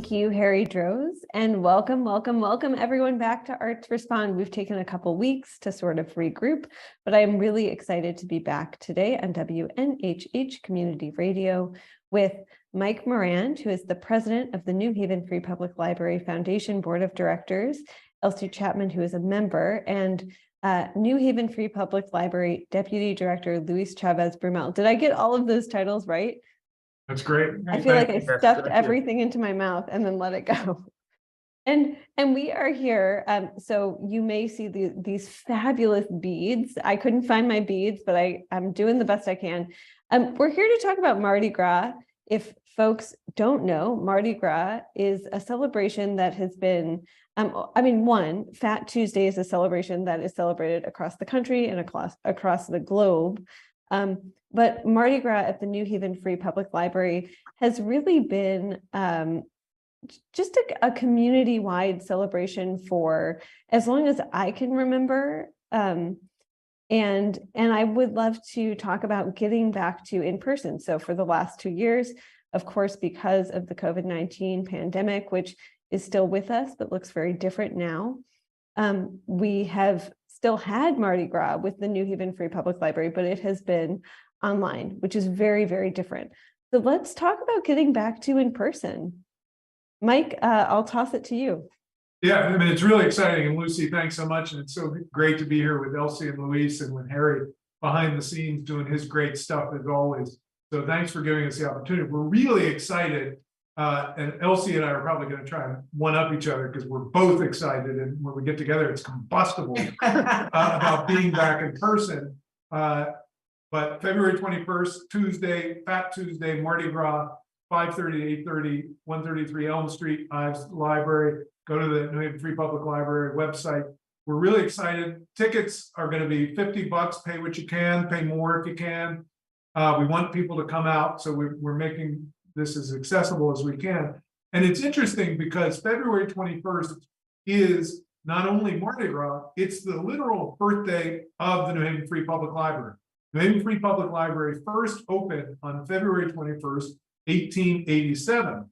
Thank you, Harry Droz, and welcome everyone back to Arts Respond. We've taken a couple weeks to sort of regroup, but I'm really excited to be back today on WNHH Community Radio with Mike Morand, who is the president of the New Haven Free Public Library Foundation Board of Directors, Elsie Chapman, who is a member, and New Haven Free Public Library Deputy Director Luis Chavez Brumel. Did I get all of those titles right? That's great. I feel like I stuffed everything into my mouth and then let it go. And we are here. So you may see these fabulous beads. I couldn't find my beads, but I'm doing the best I can. We're here to talk about Mardi Gras. If folks don't know, Mardi Gras is a celebration that has been, Fat Tuesday is a celebration that is celebrated across the country and across the globe. But Mardi Gras at the New Haven Free Public Library has really been just a community-wide celebration for as long as I can remember. And I would love to talk about getting back to in person. So for the last 2 years, of course, because of the COVID-19 pandemic, which is still with us, but looks very different now, we have still had Mardi Gras with the New Haven Free Public Library, but it has been online, which is very, very different. So let's talk about getting back to in person. Mike, I'll toss it to you. Yeah, I mean, it's really exciting. And Lucy, thanks so much. And it's so great to be here with Elsie and Luis and with Harry behind the scenes doing his great stuff as always. So thanks for giving us the opportunity. We're really excited. And Elsie and I are probably going to try and one-up each other because we're both excited. And when we get together, it's combustible about being back in person. But February 21st, Tuesday, Fat Tuesday, Mardi Gras, 5:30 to 8:30, 133 Elm Street, Ives Library. Go to the New Haven Free Public Library website. We're really excited. Tickets are going to be $50. Pay what you can, pay more if you can. We want people to come out, so we're making this as accessible as we can. And it's interesting because February 21st is not only Mardi Gras, it's the literal birthday of the New Haven Free Public Library. New Haven Free Public Library first opened on February 21st, 1887.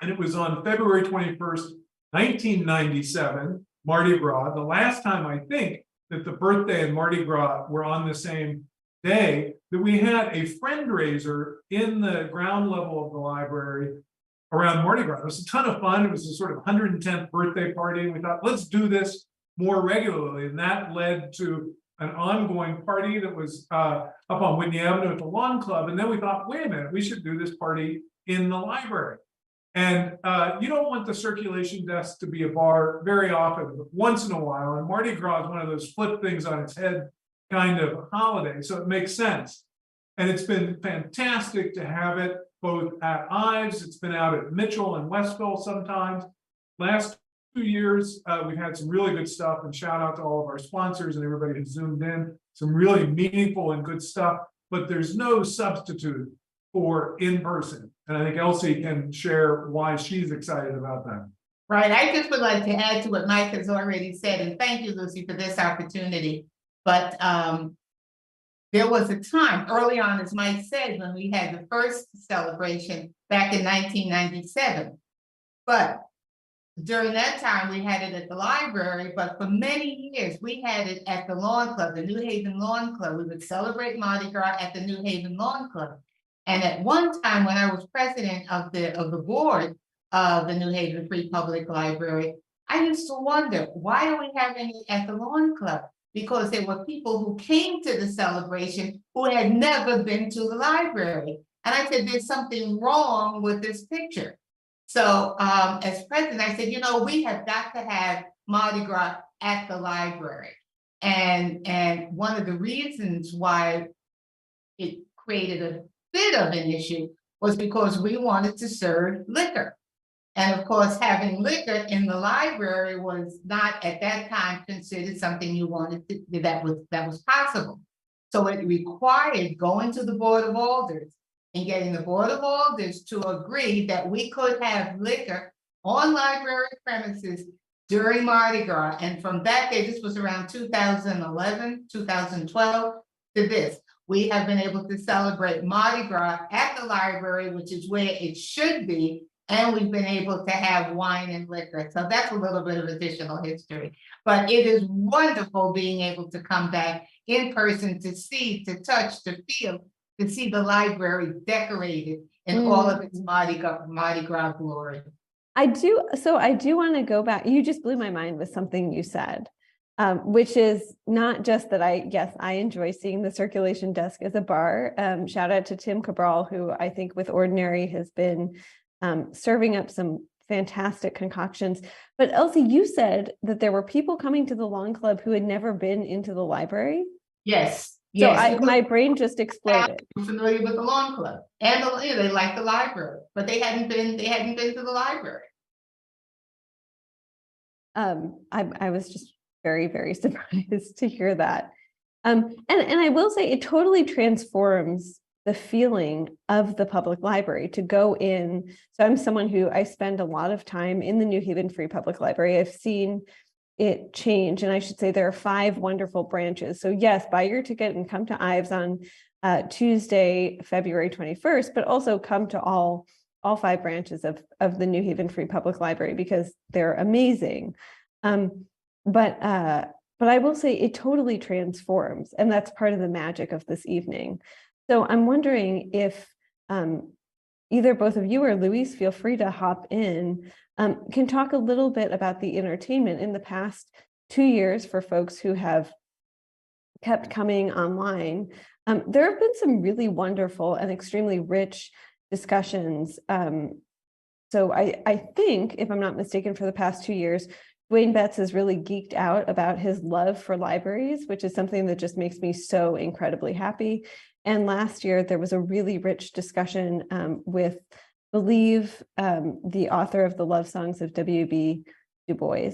And it was on February 21st, 1997, Mardi Gras, the last time I think that the birthday and Mardi Gras were on the same day, that we had a fundraiser in the ground level of the library around Mardi Gras. It was a ton of fun. It was a sort of 110th birthday party. And we thought, let's do this more regularly. And that led to an ongoing party that was up on Whitney Avenue at the Lawn Club. And then we thought, wait a minute, we should do this party in the library. And you don't want the circulation desk to be a bar very often, but once in a while. And Mardi Gras is one of those flip things on its head kind of holiday. So it makes sense. And it's been fantastic to have it both at Ives. It's been out at Mitchell and Westville sometimes. Last 2 years, we've had some really good stuff, and shout out to all of our sponsors and everybody who zoomed in. Some really meaningful and good stuff, but there's no substitute for in-person. And I think Elsie can share why she's excited about that. Right. I just would like to add to what Mike has already said, and thank you, Lucy, for this opportunity. But there was a time early on, as Mike said, when we had the first celebration back in 1997. But during that time, we had it at the library, but for many years, we had it at the Lawn Club, the New Haven Lawn Club. We would celebrate Mardi Gras at the New Haven Lawn Club. And at one time, when I was president of the board of the New Haven Free Public Library, I used to wonder, why are we having it at the Lawn Club? Because there were people who came to the celebration who had never been to the library. And I said, there's something wrong with this picture. So as president, I said, we have got to have Mardi Gras at the library. And one of the reasons why it created a bit of an issue was because we wanted to serve liquor. And of course, having liquor in the library was not at that time considered something you wanted to, that was possible. So it required going to the Board of Alders and getting the Board of Alders to agree that we could have liquor on library premises during Mardi Gras. And from that day, this was around 2011, 2012 to this. We have been able to celebrate Mardi Gras at the library, which is where it should be, and we've been able to have wine and liquor. So that's a little bit of additional history. But it is wonderful being able to come back in person to see, to touch, to feel, to see the library decorated in all of its Mardi Gras glory. I do want to go back. You just blew my mind with something you said, which is not just that I enjoy seeing the circulation desk as a bar. Shout out to Tim Cabral, who I think with Ordinary has been serving up some fantastic concoctions. But Elsie, you said that there were people coming to the Lawn Club who had never been into the library. Yes. So Yes, my brain just exploded. I'm familiar with the Lawn Club, and they like the library, but they hadn't been to the library. I was just very, very surprised to hear that. And I will say it totally transforms the feeling of the public library to go in. So I'm someone who I spend a lot of time in the New Haven Free Public Library. I've seen it change, and I should say there are 5 wonderful branches. So yes, buy your ticket and come to Ives on Tuesday, February 21st, but also come to all 5 branches of the New Haven Free Public Library because they're amazing. But I will say it totally transforms, and that's part of the magic of this evening. So I'm wondering if either both of you or Luis, feel free to hop in, can talk a little bit about the entertainment in the past 2 years for folks who have kept coming online. There have been some really wonderful and extremely rich discussions. So I think, if I'm not mistaken, for the past 2 years, Dwayne Betts has really geeked out about his love for libraries, which is something that just makes me so incredibly happy. And last year, there was a really rich discussion with Believe, the author of the love songs of W.B. Du Bois.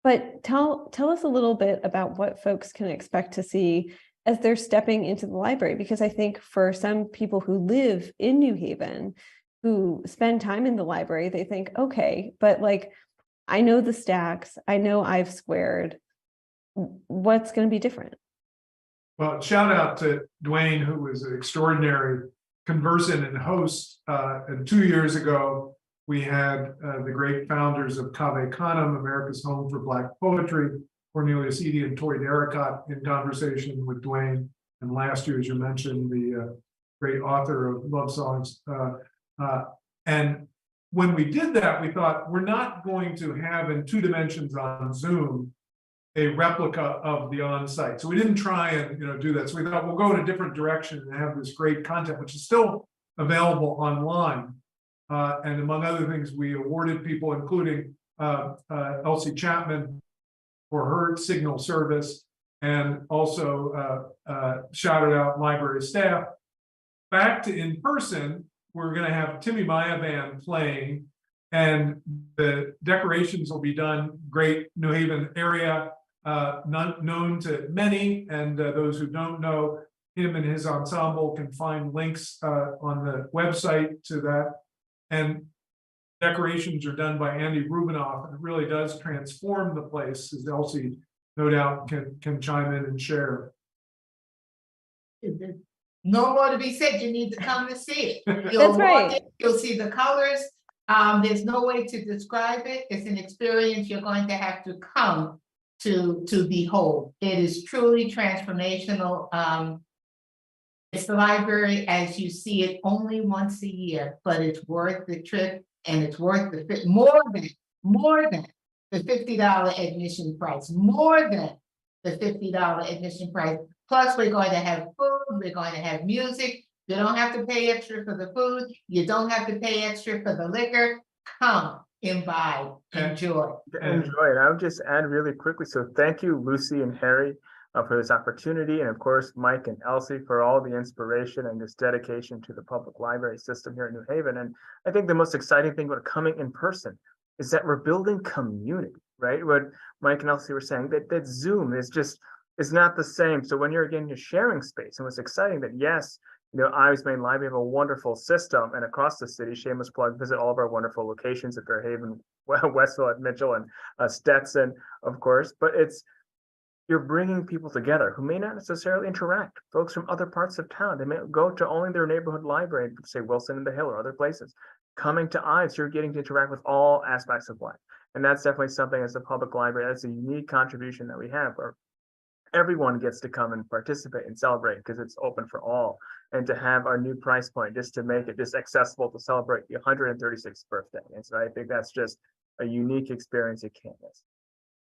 But tell us a little bit about what folks can expect to see as they're stepping into the library, because I think for some people who live in New Haven, who spend time in the library, they think, okay, but like, I know the stacks, I know I've squared, what's going to be different? Well, shout out to Dwayne, who was an extraordinary conversant and host. And 2 years ago, we had the great founders of Cave Canem, America's Home for Black Poetry, Cornelius Eady and Toy Darracott, in conversation with Dwayne. And last year, as you mentioned, the great author of love songs. And when we did that, we thought we're not going to have in 2 dimensions on Zoom a replica of the on-site. So we didn't try and do that. So we thought we'll go in a different direction and have this great content, which is still available online. And among other things, we awarded people, including Elsie Chapman, for her signal service, and also shouted out library staff. Back to in person, we're going to have Timmy Maya Band playing, and the decorations will be done. Great New Haven area, known to many, and those who don't know him and his ensemble can find links on the website to that. And decorations are done by Andy Rubinoff, and it really does transform the place, as Elsie no doubt can chime in and share. No more to be said. You need to come to see it. That's right. You'll see the colors. There's no way to describe it. It's an experience you're going to have to come to behold. It is truly transformational. It's the library as you see it only once a year, but it's worth the trip, and it's worth the more than the $50 admission price, more than the $50 admission price. Plus, we're going to have food, we're going to have music. You don't have to pay extra for the food. You don't have to pay extra for the liquor. Come, imbibe, enjoy. Enjoy it. I would just add really quickly. So thank you, Lucy and Harry, for this opportunity. And of course, Mike and Elsie for all the inspiration and this dedication to the public library system here in New Haven. And I think the most exciting thing about coming in person is that we're building community, right? What Mike and Elsie were saying, that Zoom is not the same. So when you're again, you're sharing space, and what's exciting that yes, Ives Main Library have a wonderful system, and across the city, shameless plug, visit all of our wonderful locations at Fairhaven, Westville at Mitchell, and Stetson, of course. But you're bringing people together who may not necessarily interact. Folks from other parts of town, they may go to only their neighborhood library, say Wilson and the Hill or other places. coming to Ives, you're getting to interact with all aspects of life. And that's definitely something as a public library, that's a unique contribution that we have, where everyone gets to come and participate and celebrate because it's open for all. And to have our new price point, just to make it just accessible to celebrate the 136th birthday. And so I think that's just a unique experience you can't miss.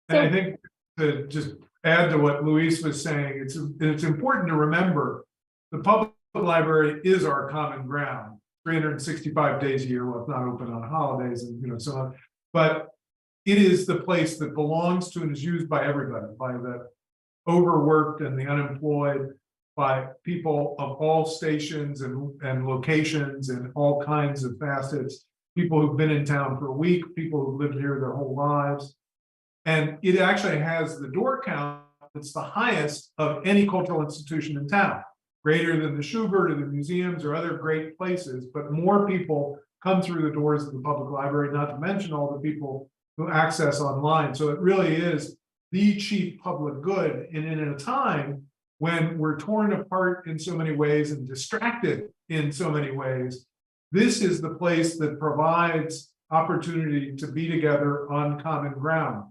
And I think to just add to what Luis was saying, it's important to remember the public library is our common ground, 365 days a year. Well, it's not open on holidays and so on, but it is the place that belongs to and is used by everybody, by the overworked and the unemployed, by people of all stations and locations and all kinds of facets, people who've been in town for a week, people who've lived here their whole lives. And it actually has the door count that's the highest of any cultural institution in town, greater than the Schubert or the museums or other great places, but more people come through the doors of the public library, not to mention all the people who access online. So it really is the chief public good. And in a time when we're torn apart in so many ways and distracted in so many ways, this is the place that provides opportunity to be together on common ground.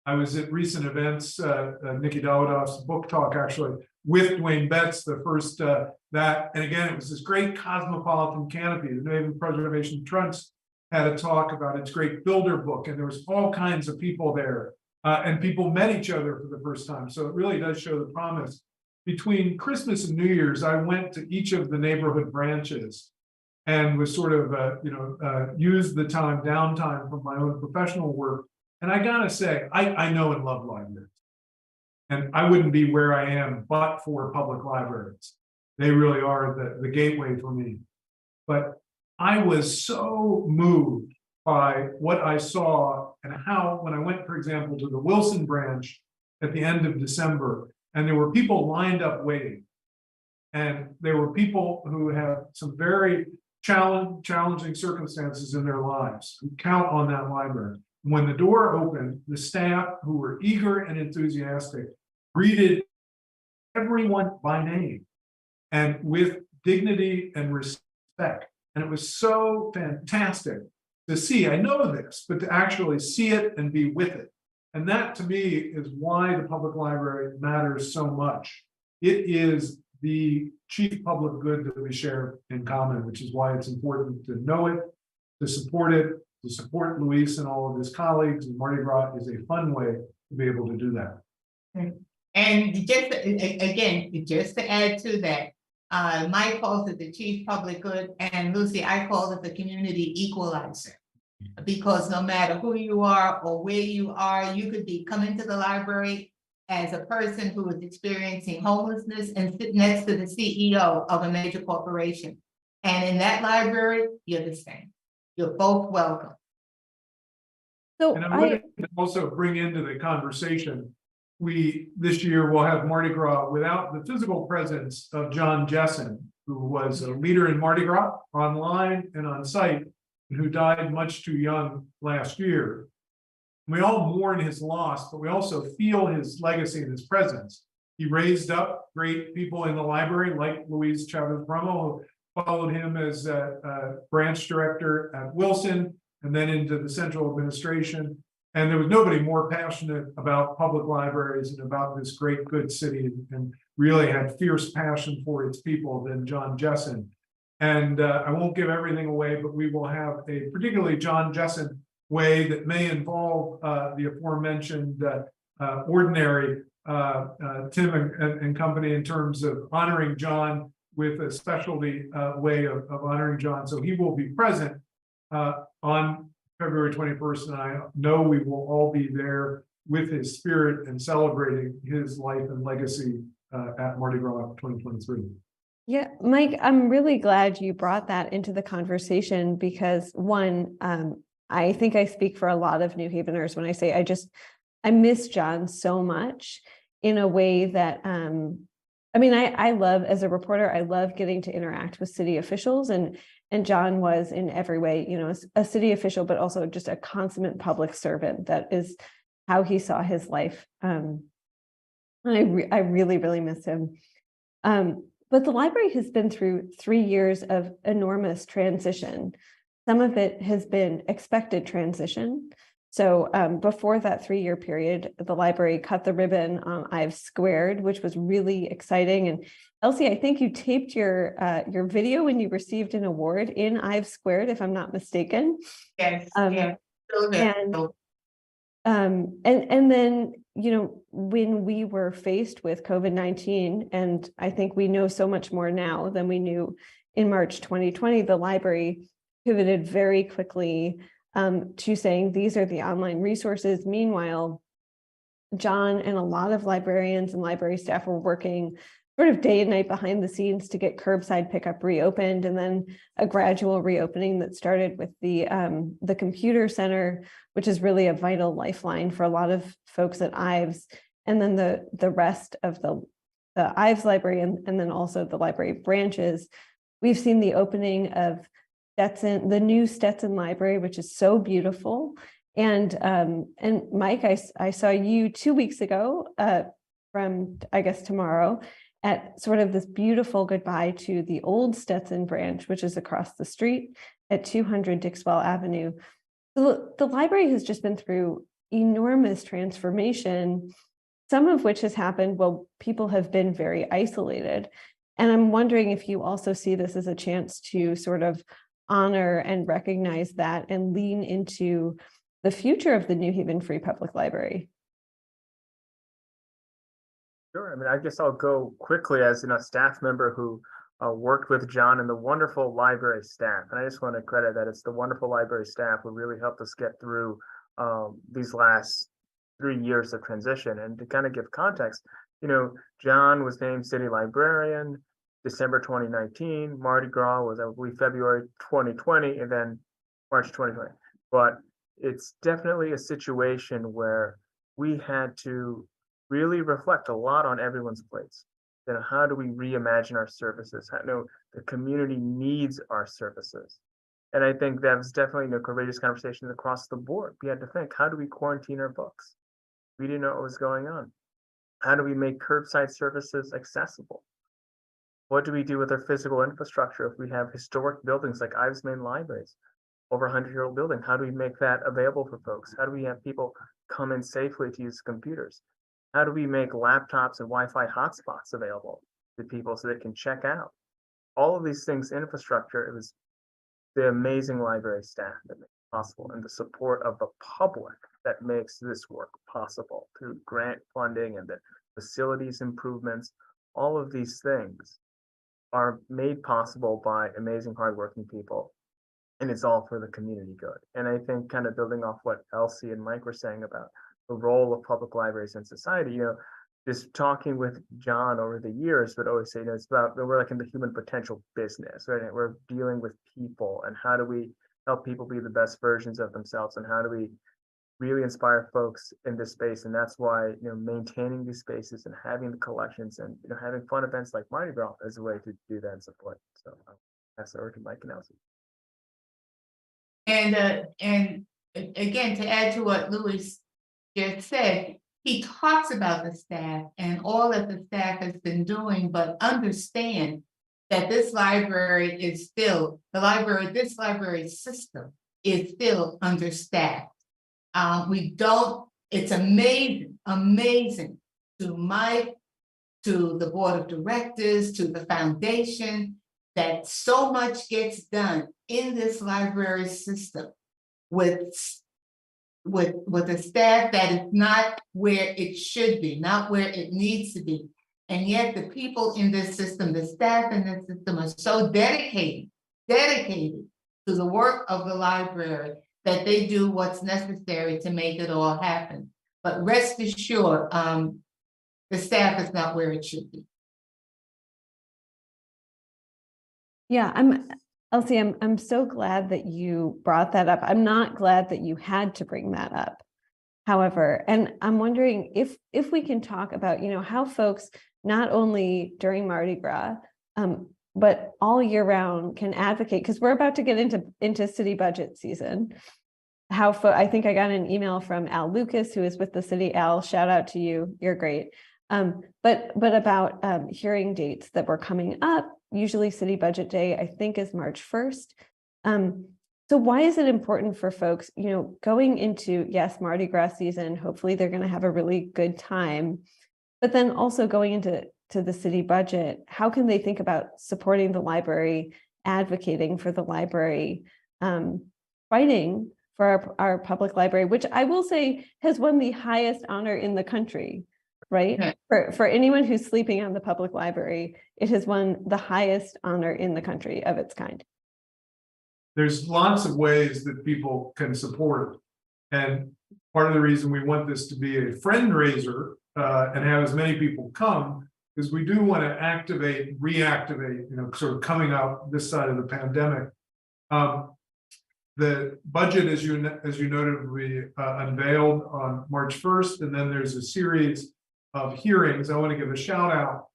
I was at recent events, Nikki Dawidoff's book talk actually, with Dwayne Betts, the first that, and again, it was this great cosmopolitan canopy. The New Haven Preservation Trust had a talk about its great builder book, and there was all kinds of people there, and people met each other for the first time. So it really does show the promise. Between Christmas and New Year's, I went to each of the neighborhood branches and was sort of, used the downtime from my own professional work. And I gotta say, I know and love libraries. And I wouldn't be where I am but for public libraries. They really are the gateway for me. But I was so moved by what I saw and how, when I went, for example, to the Wilson branch at the end of December, and there were people lined up waiting. And there were people who have some very challenging circumstances in their lives who count on that library. When the door opened, the staff, who were eager and enthusiastic, greeted everyone by name and with dignity and respect. And it was so fantastic to see. I know this, but to actually see it and be with it. And that, to me, is why the public library matters so much. It is the chief public good that we share in common, which is why it's important to know it, to support it, to support Luis and all of his colleagues. And Mardi Gras is a fun way to be able to do that. And just again, just to add to that, Mike calls it the chief public good, and Lucy, I call it the community equalizer. Because no matter who you are or where you are, you could be coming to the library as a person who is experiencing homelessness and sit next to the CEO of a major corporation. And in that library, you're the same. You're both welcome. So And I would also bring into the conversation, this year will have Mardi Gras without the physical presence of John Jesson, who was a leader in Mardi Gras online and on site, and who died much too young last year. We all mourn his loss, but we also feel his legacy and his presence. He raised up great people in the library, like Luis Chavez Brummel, who followed him as a branch director at Wilson, and then into the central administration. And there was nobody more passionate about public libraries and about this great, good city, and really had fierce passion for its people than John Jesson. And I won't give everything away, but we will have a particularly John Jesson way that may involve the aforementioned ordinary Tim and company in terms of honoring John with a specialty way of honoring John. So he will be present on February 21st, and I know we will all be there with his spirit and celebrating his life and legacy at Mardi Gras 2023. Yeah, Mike, I'm really glad you brought that into the conversation because one, I think I speak for a lot of New Haveners when I say I miss John so much in a way that, I love, as a reporter, I love getting to interact with city officials, and John was in every way, a city official, but also just a consummate public servant. That is how he saw his life. I really, really miss him. But the library has been through 3 years of enormous transition. Some of it has been expected transition. So before that 3-year period, the library cut the ribbon on I've Squared, which was really exciting. And Elsie, I think you taped your video when you received an award in I've Squared, if I'm not mistaken. Yes, Yeah. So And then, you know, when we were faced with COVID-19, and I think we know so much more now than we knew in March 2020, the library pivoted very quickly to saying these are the online resources. Meanwhile, John and a lot of librarians and library staff were working sort of day and night behind the scenes to get curbside pickup reopened, and then a gradual reopening that started with the computer center, which is really a vital lifeline for a lot of folks at Ives, and then the rest of the Ives library, and then also the library branches. We've seen the opening of Stetson, the new Stetson library, which is so beautiful. And Mike, I saw you 2 weeks ago from, I guess, tomorrow, at sort of this beautiful goodbye to the old Stetson branch, which is across the street at 200 Dixwell Avenue. The library has just been through enormous transformation, some of which has happened while people have been very isolated. And I'm wondering if you also see this as a chance to sort of honor and recognize that and lean into the future of the New Haven Free Public Library. Sure. I mean, I guess I'll go quickly as a staff member who worked with John and the wonderful library staff. And I just want to credit that it's the wonderful library staff who really helped us get through these last 3 years of transition. And to kind of give context, John was named city librarian December 2019. Mardi Gras was, I believe, February 2020, and then March 2020. But it's definitely a situation where we had to really reflect a lot on everyone's plates. How do we reimagine our services? The community needs our services. And I think that was definitely courageous conversations across the board. We had to think, how do we quarantine our books? We didn't know what was going on. How do we make curbside services accessible? What do we do with our physical infrastructure if we have historic buildings like Ives Main Libraries, over 100-year-old building? How do we make that available for folks? How do we have people come in safely to use computers? How do we make laptops and Wi-Fi hotspots available to people so they can check out? All of these things, infrastructure, it was the amazing library staff that made it possible, and the support of the public that makes this work possible through grant funding and the facilities improvements. All of these things are made possible by amazing, hardworking people, and it's all for the community good. And I think, kind of building off what Elsie and Mike were saying about the role of public libraries in society, just talking with John over the years would always say, it's about, we're like in the human potential business, right? And we're dealing with people, and how do we help people be the best versions of themselves, and how do we really inspire folks in this space? And that's why, maintaining these spaces and having the collections and, having fun events like Mardi Gras is a way to do that and support. So I'll pass it over to Mike and Elsie. And again, to add to what Louis just said, he talks about the staff and all that the staff has been doing, but understand that this library is still, this library system is still understaffed. It's amazing to Mike, to the board of directors, to the foundation, that so much gets done in this library system with a staff that is not where it should be, not where it needs to be. And yet the people in this system, the staff in this system, are so dedicated to the work of the library that they do what's necessary to make it all happen. But rest assured, the staff is not where it should be. Yeah, Elsie, I'm so glad that you brought that up. I'm not glad that you had to bring that up. However, and I'm wondering if we can talk about, how folks, not only during Mardi Gras, but all year round, can advocate, because we're about to get into city budget season. I think I got an email from Al Lucas, who is with the city. Al, shout out to you. You're great. But about hearing dates that were coming up. Usually city budget day, I think, is March 1st. So why is it important for folks, going into, yes, Mardi Gras season, hopefully they're going to have a really good time, but then also going into the city budget, how can they think about supporting the library, advocating for the library, fighting for our public library, which I will say has won the highest honor in the country, right? Okay. For anyone who's sleeping on the public library, it has won the highest honor in the country of its kind. There's lots of ways that people can support. And part of the reason we want this to be a friend raiser and have as many people come is we do want to reactivate, sort of coming out this side of the pandemic. The budget, as you noted, will be unveiled on March 1st, and then there's a series of hearings. I want to give a shout out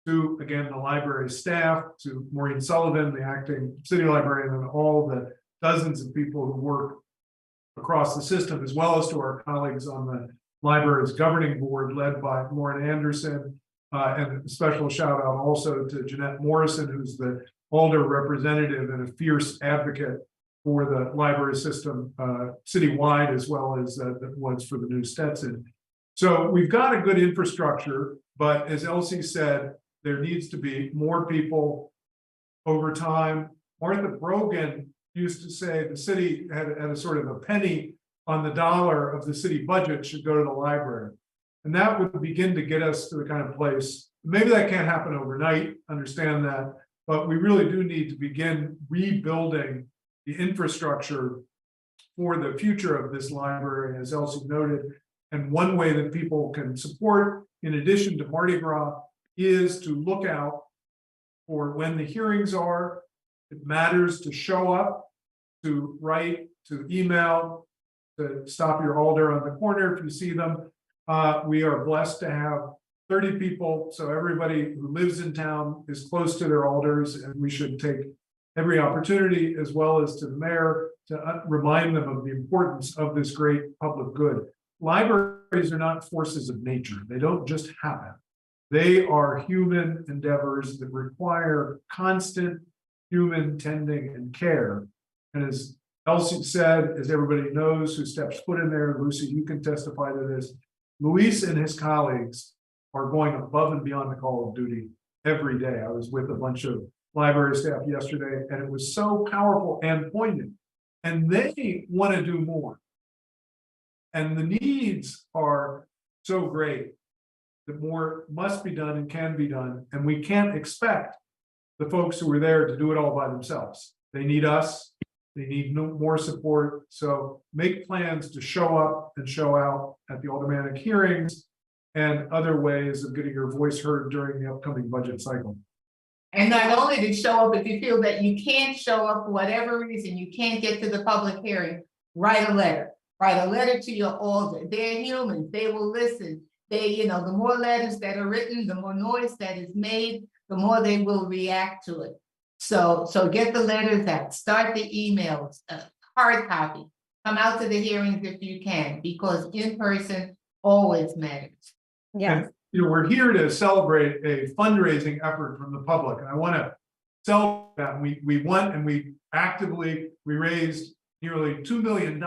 to, again, the library staff, to Maureen Sullivan, the acting city librarian, and all the dozens of people who work across the system, as well as to our colleagues on the library's governing board led by Lauren Anderson, and a special shout out also to Jeanette Morrison, who's the Alder representative and a fierce advocate for the library system citywide, as well as the ones for the new Stetson. So we've got a good infrastructure, but as Elsie said, there needs to be more people over time. Martha Brogan used to say the city had a sort of a penny on the dollar of the city budget should go to the library. And that would begin to get us to the kind of place, maybe that can't happen overnight, understand that, but we really do need to begin rebuilding the infrastructure for the future of this library, as Elsie noted. And one way that people can support, in addition to Mardi Gras, is to look out for when the hearings are. It matters to show up, to write, to email, to stop your alder on the corner if you see them. We are blessed to have 30 people, so everybody who lives in town is close to their alders, and we should take every opportunity, as well as to the mayor, to remind them of the importance of this great public good. Libraries are not forces of nature. They don't just happen. They are human endeavors that require constant human tending and care. And as Elsie said, as everybody knows who steps foot in there, Lucy, you can testify to this, Luis and his colleagues are going above and beyond the call of duty every day. I was with a bunch of library staff yesterday, and it was so powerful and poignant. And they want to do more. And the needs are so great that more must be done and can be done. And we can't expect the folks who are there to do it all by themselves. They need us. They need more support. So make plans to show up and show out at the aldermanic hearings and other ways of getting your voice heard during the upcoming budget cycle. And not only to show up, if you feel that you can't show up for whatever reason, you can't get to the public hearing, write a letter. Write a letter to your alder. They're humans. They will listen. The more letters that are written, the more noise that is made, the more they will react to it. So get the letters out, start the emails, hard copy, come out to the hearings if you can, because in person always matters. Yeah. And, we're here to celebrate a fundraising effort from the public. And I want to celebrate that. We raised nearly $2 million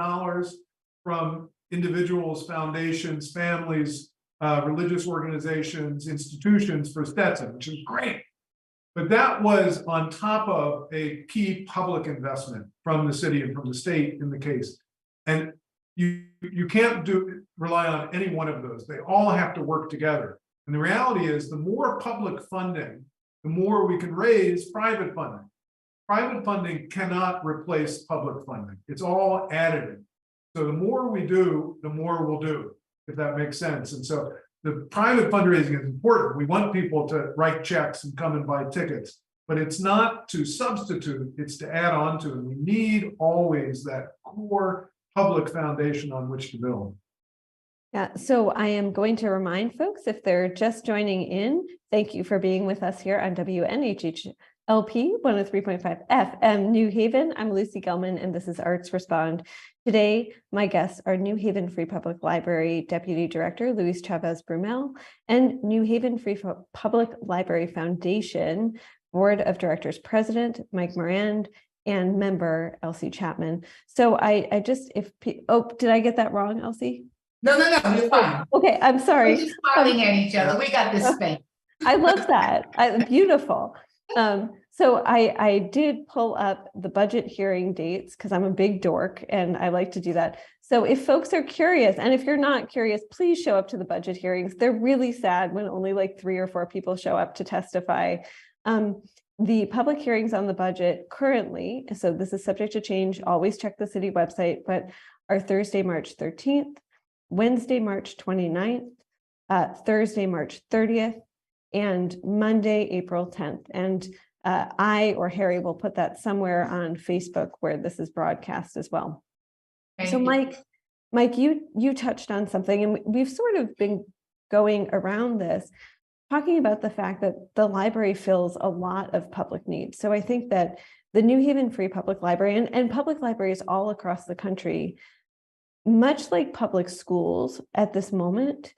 from individuals, foundations, families, religious organizations, institutions for Stetson, which is great. But that was on top of a key public investment from the city and from the state in the case. And you can't rely on any one of those. They all have to work together. And the reality is the more public funding, the more we can raise private funding. Private funding cannot replace public funding. It's all additive. So the more we do, the more we'll do, if that makes sense. And so the private fundraising is important. We want people to write checks and come and buy tickets, but it's not to substitute, it's to add on to. And we need always that core public foundation on which to build. Yeah, so I am going to remind folks, if they're just joining in, thank you for being with us here on WNHH LP 103.5 FM New Haven. I'm Lucy Gellman, and this is Arts Respond. Today, my guests are New Haven Free Public Library Deputy Director Luis Chavez Brumel and New Haven Free Public Library Foundation Board of Directors President Mike Morand and member Elsie Chapman. So I just, did I get that wrong, Elsie? No, you're fine. Okay, I'm sorry. We're just smiling at each other. We got this thing. I love that. Beautiful. So I did pull up the budget hearing dates because I'm a big dork and I like to do that. So if folks are curious, and if you're not curious, please show up to the budget hearings. They're really sad when only like 3 or 4 people show up to testify. The public hearings on the budget currently, so this is subject to change, always check the city website, but are Thursday, March 13th, Wednesday, March 29th, Thursday, March 30th, and Monday, April 10th. And I or Harry will put that somewhere on Facebook where this is broadcast as well. Thank So you. Mike, you touched on something, and we've sort of been going around this, talking about the fact that the library fills a lot of public needs. So I think that the New Haven Free Public Library and public libraries all across the country, much like public schools at this moment,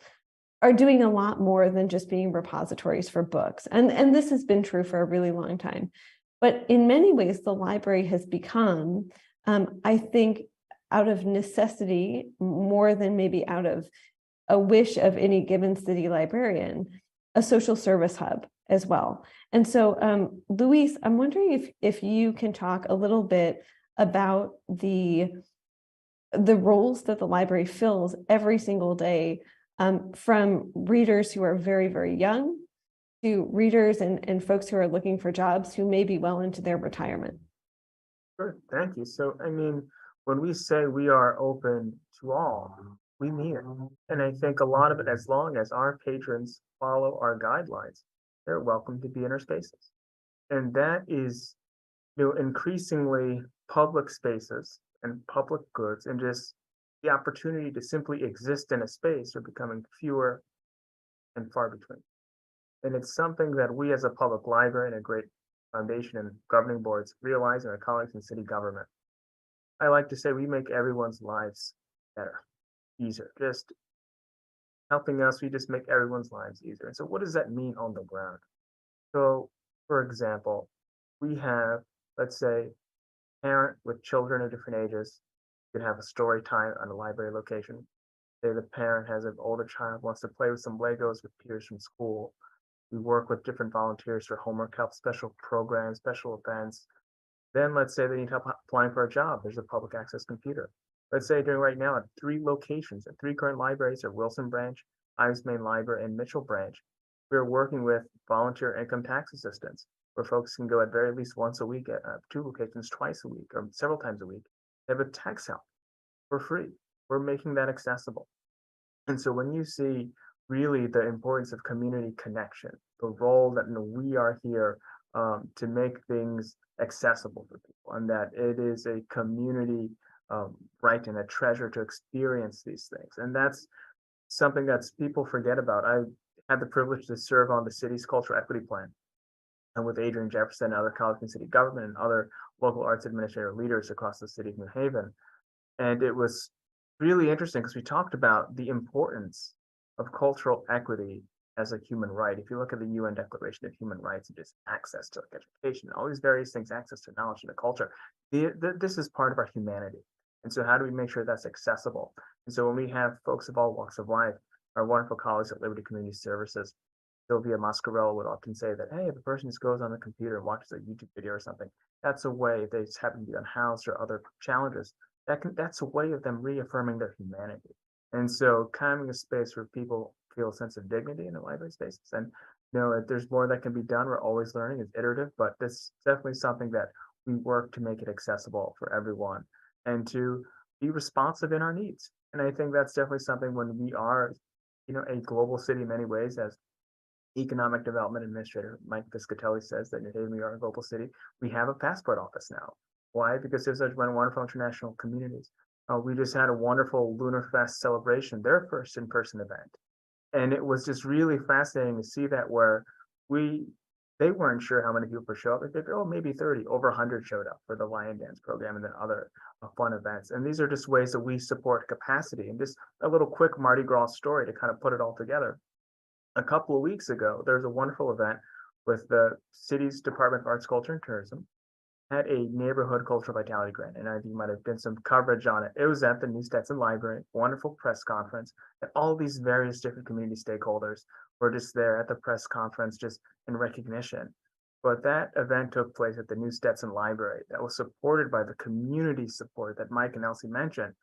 are doing a lot more than just being repositories for books. And this has been true for a really long time. But in many ways, the library has become, I think, out of necessity, more than maybe out of a wish of any given city librarian, a social service hub as well. And so, Luis, I'm wondering if you can talk a little bit about the roles that the library fills every single day, from readers who are very, very young to readers and folks who are looking for jobs who may be well into their retirement. Sure, thank you. So, I mean, when we say we are open to all, we mean it. And I think a lot of it, as long as our patrons follow our guidelines, they're welcome to be in our spaces. And that is, increasingly public spaces and public goods, and just the opportunity to simply exist in a space are becoming fewer and far between. And it's something that we as a public library and a great foundation and governing boards realize, and our colleagues in city government. I like to say we make everyone's lives better, easier. Just helping us, we just make everyone's lives easier. And so what does that mean on the ground? So, for example, we have, let's say, a parent with children of different ages. You can have a story time on a library location. Say the parent has an older child, wants to play with some Legos with peers from school. We work with different volunteers for homework help, special programs, special events. Then let's say they need help applying for a job. There's a public access computer. Let's say during right now at 3 locations, at 3 current libraries, at Wilson Branch, Ives Main Library, and Mitchell Branch. We're working with volunteer income tax assistants, where folks can go at very least once a week at 2 locations, twice a week, or several times a week. They have a tax help for free. We're making that accessible. And so when you see really the importance of community connection, the role that we are here to make things accessible for people, and that it is a community right and a treasure to experience these things. And that's something that people forget about. I had the privilege to serve on the city's cultural equity plan, and with Adrian Jefferson and other colleagues in city government and other local arts administrator leaders across the city of New Haven. And it was really interesting because we talked about the importance of cultural equity as a human right. If you look at the UN Declaration of Human Rights and just access to education, all these various things, access to knowledge and to culture, this is part of our humanity. And so how do we make sure that's accessible? And so when we have folks of all walks of life, our wonderful colleagues at Liberty Community Services, Sylvia Mascarello would often say that, hey, if a person just goes on the computer and watches a YouTube video or something, that's a way, if they just happen to be unhoused or other challenges, that's a way of them reaffirming their humanity. And so having a space where people feel a sense of dignity in the library spaces. And if there's more that can be done, we're always learning, it's iterative, but this is definitely something that we work to make it accessible for everyone and to be responsive in our needs. And I think that's definitely something when we are, a global city in many ways, as Economic Development Administrator Mike Piscatelli says that New Haven, we are a global city. We have a passport office now. Why? Because there's such wonderful international communities. We just had a wonderful Lunar Fest celebration, their first in-person event. And it was just really fascinating to see that where they weren't sure how many people would show up. They figured, maybe 30, over 100 showed up for the Lion Dance program and then other fun events. And these are just ways that we support capacity. And just a little quick Mardi Gras story to kind of put it all together. A couple of weeks ago, there was a wonderful event with the city's Department of Arts, Culture, and Tourism had a neighborhood cultural vitality grant, and I think might have been some coverage on it. It was at the New Stetson Library, wonderful press conference, and all these various different community stakeholders were just there at the press conference, just in recognition. But that event took place at the New Stetson Library that was supported by the community support that Mike and Elsie mentioned,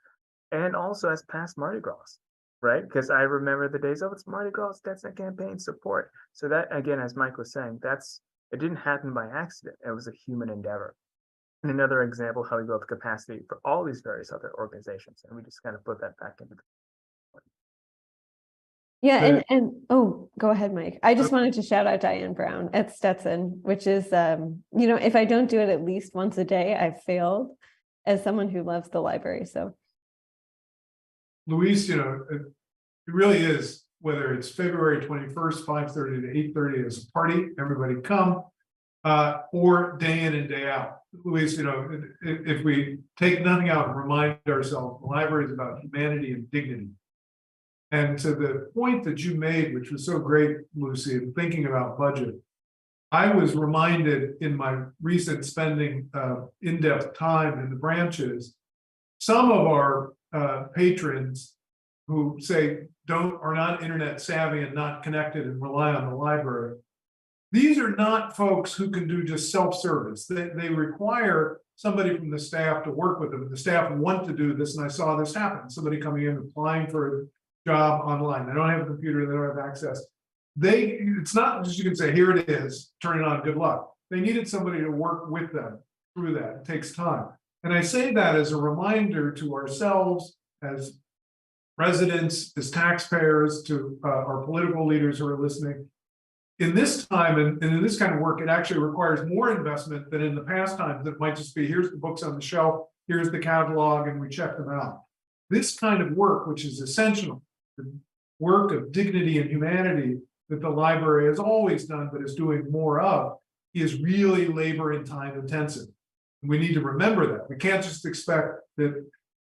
and also as past Mardi Gras, right? Because I remember the days of it's Mardi Gras, Stetson campaign support. So that, again, as Mike was saying, it didn't happen by accident. It was a human endeavor. And another example how we built capacity for all these various other organizations. And we just kind of put that back into the Yeah, and oh, go ahead, Mike. I just wanted to shout out Diane Brown at Stetson, which is, if I don't do it at least once a day, I've failed as someone who loves the library. So, Luis, it really is, whether it's February 21st, 5:30 to 8:30 as a party, everybody come, or day in and day out. Luis, if we take nothing out and remind ourselves, the library is about humanity and dignity. And to the point that you made, which was so great, Lucy, in thinking about budget, I was reminded in my recent spending in-depth time in the branches, some of our patrons who say are not internet savvy and not connected and rely on the library. These are not folks who can do just self-service. They require somebody from the staff to work with them. The staff want to do this, and I saw this happen. Somebody coming in applying for a job online. They don't have a computer, they don't have access. It's not just you can say, here it is, turn it on, good luck. They needed somebody to work with them through that. It takes time. And I say that as a reminder to ourselves as residents, as taxpayers, to our political leaders who are listening. In this time and in this kind of work, it actually requires more investment than in the past times. That might just be, here's the books on the shelf, here's the catalog, and we check them out. This kind of work, which is essential, the work of dignity and humanity that the library has always done, but is doing more of, is really labor and time intensive. And we need to remember that. We can't just expect that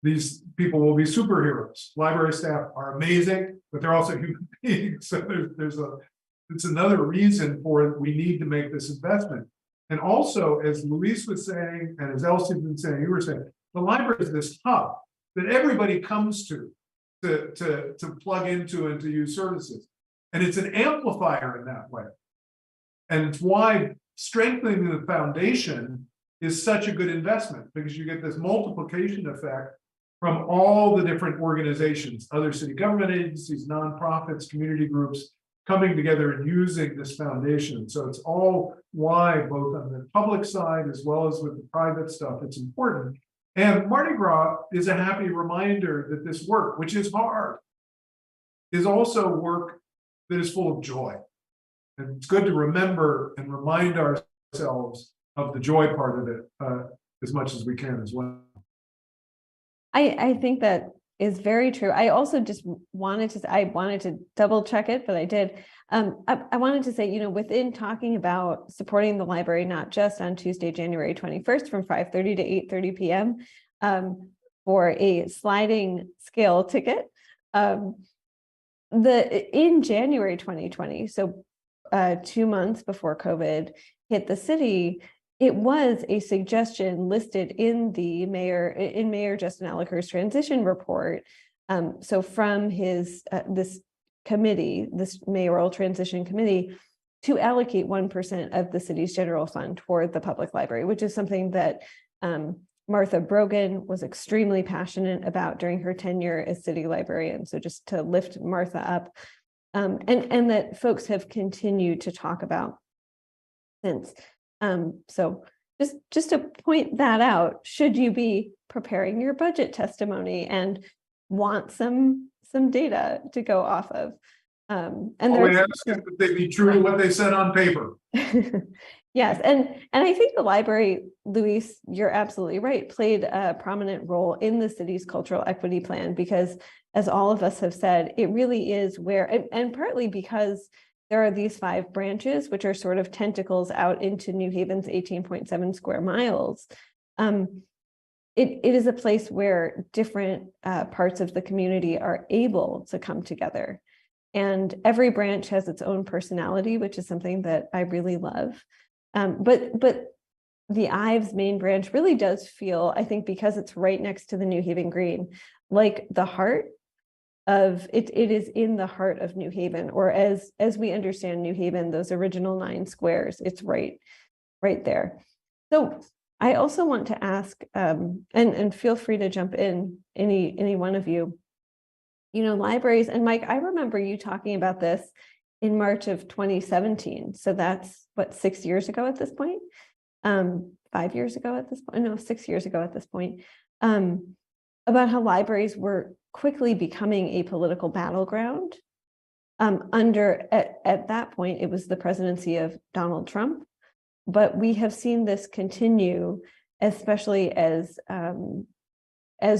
these people will be superheroes. Library staff are amazing, but they're also human beings. So it's another reason for we need to make this investment. And also, as Luis was saying, and as Elsie was saying, you were saying, the library is this hub that everybody comes to plug into and to use services. And it's an amplifier in that way. And it's why strengthening the foundation is such a good investment, because you get this multiplication effect from all the different organizations, other city government agencies, nonprofits, community groups, coming together and using this foundation. So it's all why, both on the public side as well as with the private stuff, it's important. And Mardi Gras is a happy reminder that this work, which is hard, is also work that is full of joy. And it's good to remember and remind ourselves of the joy part of it as much as we can as well. I think that is very true. I also just wanted to double check it, but I did. I wanted to say, within talking about supporting the library, not just on Tuesday, January 21st from 5:30 to 8:30 p.m. For a sliding scale ticket, in January 2020, so 2 months before COVID hit the city, it was a suggestion listed in Mayor Justin Alliker's transition report. So from his this mayoral transition committee, to allocate 1% of the city's general fund toward the public library, which is something that Martha Brogan was extremely passionate about during her tenure as city librarian. So just to lift Martha up, and that folks have continued to talk about since. So just to point that out, should you be preparing your budget testimony and want some data to go off of? And we ask that they be true to what they said on paper. Yes, and I think the library, Luis, you're absolutely right, played a prominent role in the city's cultural equity plan, because as all of us have said, it really is where, and partly because there are these 5 branches, which are sort of tentacles out into New Haven's 18.7 square miles. It is a place where different parts of the community are able to come together. And every branch has its own personality, which is something that I really love. But the Ives main branch really does feel, I think, because it's right next to the New Haven Green, like the heart of it. It is in the heart of New Haven, or as we understand New Haven, those original 9 squares. It's right there. So I also want to ask, and feel free to jump in, any one of you. You know, libraries, and Mike, I remember you talking about this in March of 2017. So that's what, 6 years ago at this point? 5 years ago at this point? No, 6 years ago at this point. About how libraries were quickly becoming a political battleground. At that point, it was the presidency of Donald Trump. But we have seen this continue, especially as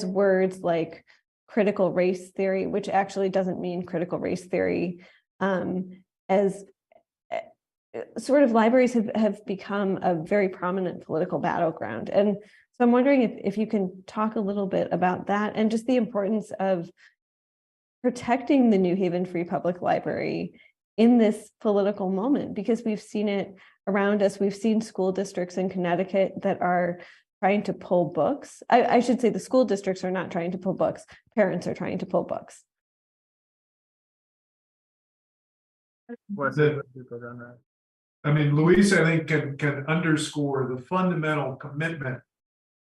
words like critical race theory, which actually doesn't mean critical race theory, as sort of libraries have become a very prominent political battleground. And so I'm wondering if you can talk a little bit about that and just the importance of protecting the New Haven Free Public Library in this political moment, because we've seen it around us. We've seen school districts in Connecticut that are trying to pull books. I should say the school districts are not trying to pull books. Parents are trying to pull books. I mean, Luis, I think can underscore the fundamental commitment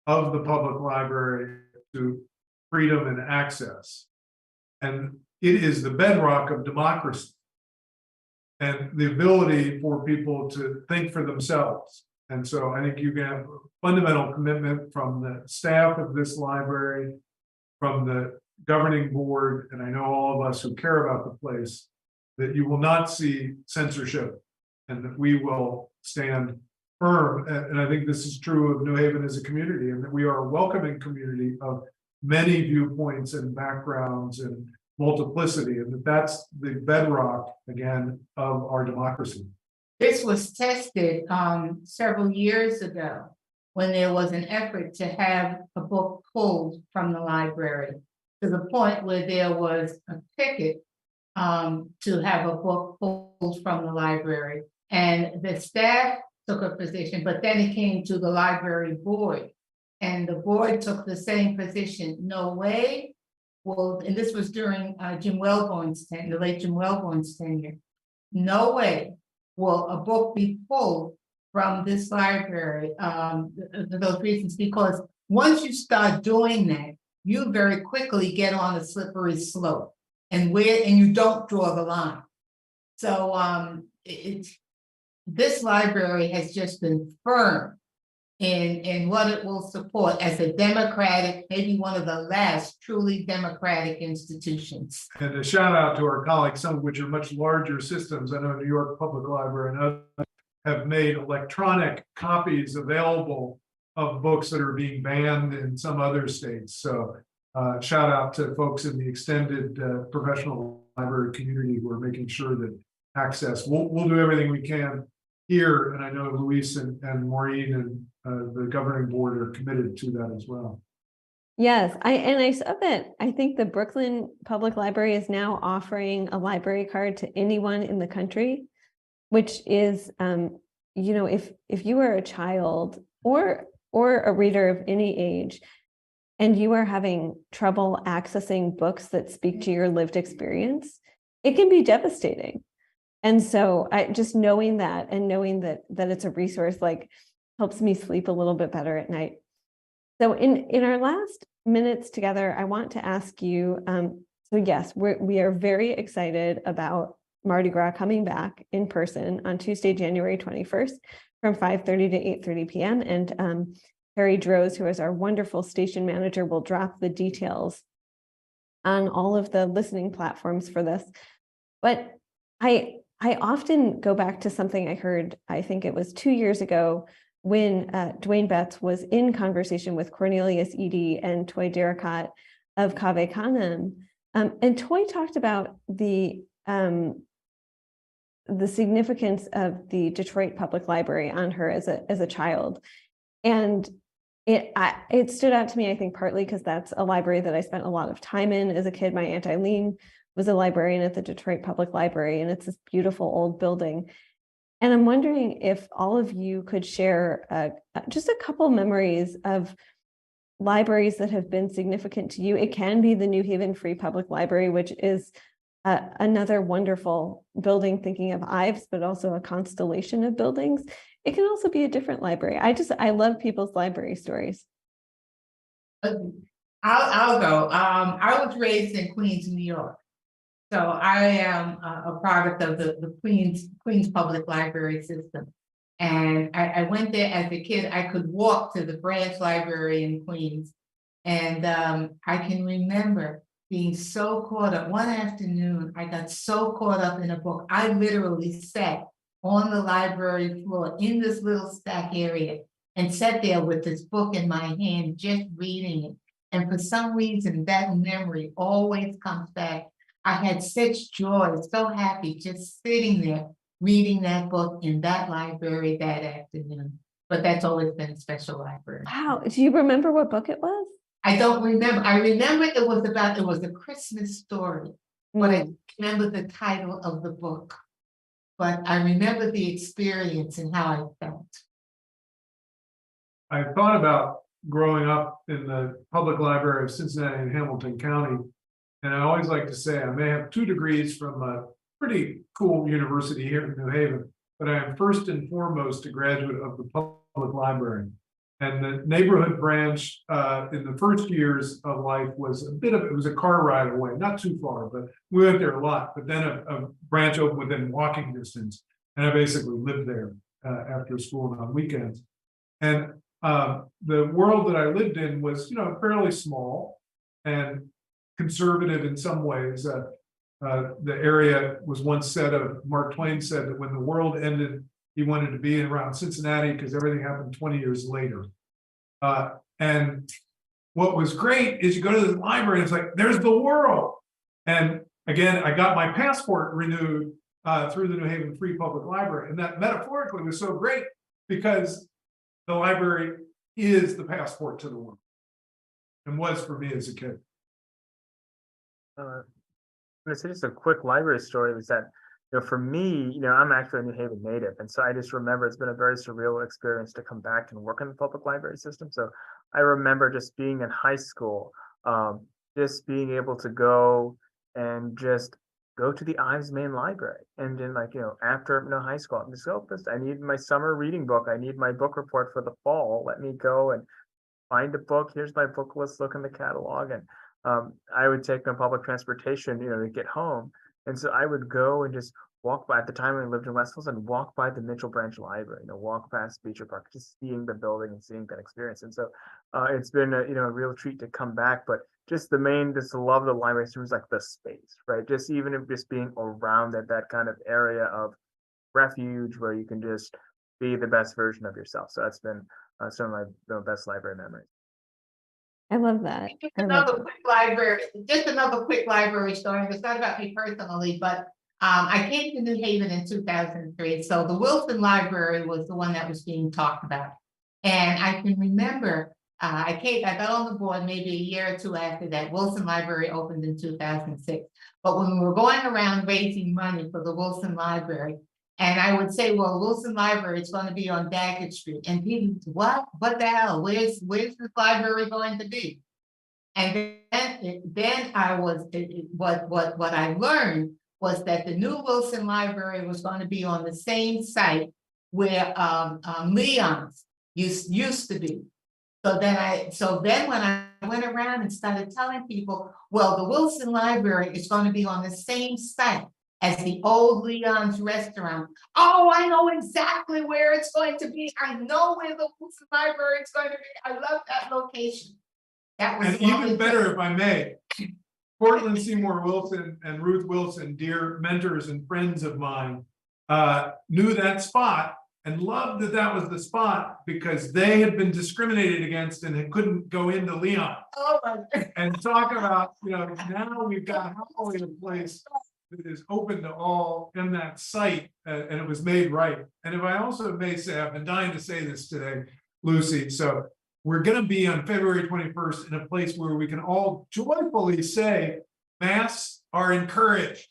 of the public library to freedom and access. And it is the bedrock of democracy and the ability for people to think for themselves. And so I think you can have a fundamental commitment from the staff of this library, from the governing board, and I know all of us who care about the place, that you will not see censorship and that we will stand firm. And I think this is true of New Haven as a community, and that we are a welcoming community of many viewpoints and backgrounds and multiplicity, and that's the bedrock, again, of our democracy. This was tested several years ago when there was an effort to have a book pulled from the library, to the point where there was a picket to have a book pulled from the library. And the staff took a position, but then it came to the library board, and the board took the same position. No way. Well, and this was during Jim Wellborn's tenure, the late Jim Wellborn's tenure. No way will a book be pulled from this library for those reasons, because once you start doing that, you very quickly get on a slippery slope, and you don't draw the line. So this library has just been firm in what it will support as a democratic, maybe one of the last truly democratic institutions. And a shout out to our colleagues, some of which are much larger systems. I know New York Public Library and others have made electronic copies available of books that are being banned in some other states. So shout out to folks in the extended professional library community who are making sure that access, we'll do everything we can here. And I know Luis and Maureen and the governing board are committed to that as well. Yes, I saw that. I think the Brooklyn Public Library is now offering a library card to anyone in the country, which is, you know, if you are a child or a reader of any age, and you are having trouble accessing books that speak to your lived experience, it can be devastating. And so I just knowing that, and knowing that it's a resource, like, helps me sleep a little bit better at night. So in our last minutes together, I want to ask you, so yes, we are very excited about Mardi Gras coming back in person on Tuesday, January 21st from 5:30 to 8:30 p.m. And Harry Droz, who is our wonderful station manager, will drop the details on all of the listening platforms for this. But I often go back to something I heard, I think it was 2 years ago, when Dwayne Betts was in conversation with Cornelius Eady and Toy Derricott of Cave Canem. And Toy talked about the significance of the Detroit Public Library on her as a child. And it stood out to me, I think, partly because that's a library that I spent a lot of time in as a kid. My Aunt Eileen was a librarian at the Detroit Public Library, and it's this beautiful old building. And I'm wondering if all of you could share just a couple memories of libraries that have been significant to you. It can be the New Haven Free Public Library, which is another wonderful building, thinking of Ives, but also a constellation of buildings. It can also be a different library. I love people's library stories. I'll go. I was raised in Queens, New York. So I am a product of the Queens Public Library system. And I went there as a kid. I could walk to the branch library in Queens. And I can remember being so caught up. One afternoon, I got so caught up in a book. I literally sat on the library floor in this little stack area and sat there with this book in my hand, just reading it. And for some reason, that memory always comes back. I had such joy, so happy, just sitting there reading that book in that library that afternoon. But that's always been a special library. Wow. Do you remember what book it was? I don't remember. I remember it was a Christmas story, but I don't remember the title of the book. But I remember the experience and how I felt. I thought about growing up in the public library of Cincinnati and Hamilton County. And I always like to say I may have 2 degrees from a pretty cool university here in New Haven, but I am first and foremost a graduate of the public library. And the neighborhood branch in the first years of life was it was a car ride away, not too far, but we went there a lot. But then a branch opened within walking distance. And I basically lived there after school and on weekends. And the world that I lived in was, fairly small and conservative in some ways. The area was once said of Mark Twain said that when the world ended, he wanted to be around Cincinnati because everything happened 20 years later. And what was great is you go to the library and it's like, there's the world. And again, I got my passport renewed through the New Haven Free Public Library. And that metaphorically was so great because the library is the passport to the world and was for me as a kid. It's just a quick library story was that, for me, I'm actually a New Haven native. And so I just remember it's been a very surreal experience to come back and work in the public library system. So I remember just being in high school, just being able to go and just go to the Ives main library. And then after high school, I'm just I need my summer reading book. I need my book report for the fall. Let me go and find a book. Here's my book list, look in the catalog. And I would take my public transportation, to get home. And so I would go and just walk by. At the time I lived in West Hills, and walk by the Mitchell Branch Library, walk past Beecher Park, just seeing the building and seeing that experience. And so it's been a real treat to come back. But just the love of the library seems like the space, right? Just even if just being around that kind of area of refuge where you can just be the best version of yourself. So that's been some of my best library memories. I love that. Just another quick library story. It's not about me personally, but I came to New Haven in 2003. So the Wilson Library was the one that was being talked about. And I can remember I got on the board maybe a year or 2 after that. Wilson Library opened in 2006. But when we were going around raising money for the Wilson Library, and I would say, well, Wilson Library is going to be on Daggett Street. And people, what the hell? Where's this library going to be? And then I was, what I learned was that the new Wilson Library was going to be on the same site where Leon's used to be. So then when I went around and started telling people, well, the Wilson Library is going to be on the same site as the old Leon's restaurant. Oh, I know exactly where it's going to be. I know where the Wilson Library is going to be. I love that location. That was and even better, if I may, Portland Seymour Wilson and Ruth Wilson, dear mentors and friends of mine, knew that spot and loved that was the spot because they had been discriminated against and couldn't go into Leon. Oh my God. And talk about, now we've got Howley in place that is open to all in that site, and it was made right. And if I also may say, I've been dying to say this today, Lucy, so we're going to be on February 21st in a place where we can all joyfully say masks are encouraged.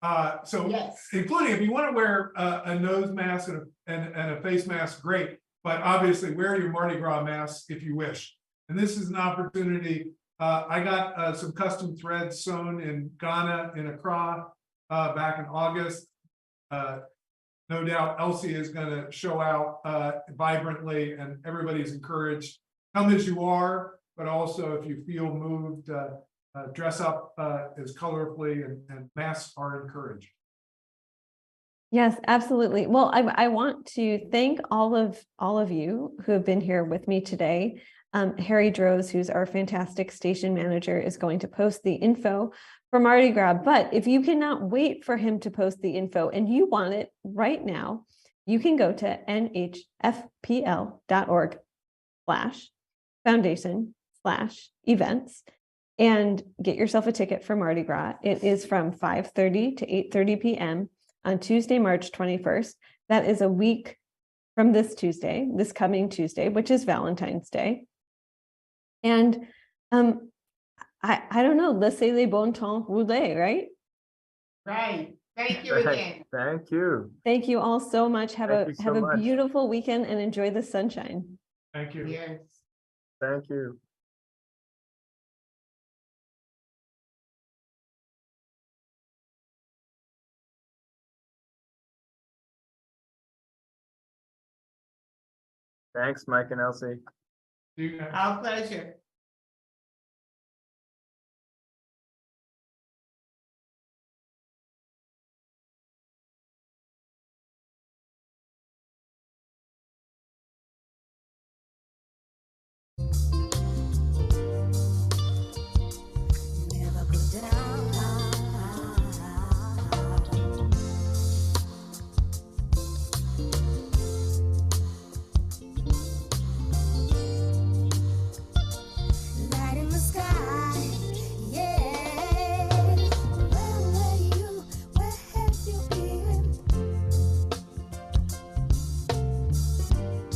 So Yes. including if you want to wear a nose mask and a face mask, great. But obviously wear your Mardi Gras mask if you wish. And this is an opportunity. I got some custom threads sewn in Ghana in Accra back in August. No doubt Elsie is going to show out vibrantly, and everybody's encouraged. Come as you are, but also if you feel moved, dress up as colorfully, and masks are encouraged. Yes, absolutely. Well, I want to thank all of you who have been here with me today. Harry Droz, who's our fantastic station manager, is going to post the info for Mardi Gras. But if you cannot wait for him to post the info and you want it right now, you can go to nhfpl.org/foundation/events and get yourself a ticket for Mardi Gras. It is from 5:30 to 8:30 p.m. on Tuesday, March 21st. That is a week from this Tuesday, this coming Tuesday, which is Valentine's Day. And I don't know, laissez les bon temps rouler, right? Right. Thank you Thank- again. Thank you. Thank you all so much. Have Thank a you so have a much. beautiful weekend and enjoy the sunshine. Thank you. Yes. Thank you. Thanks, Mike and Elsie. See you guys. Our pleasure.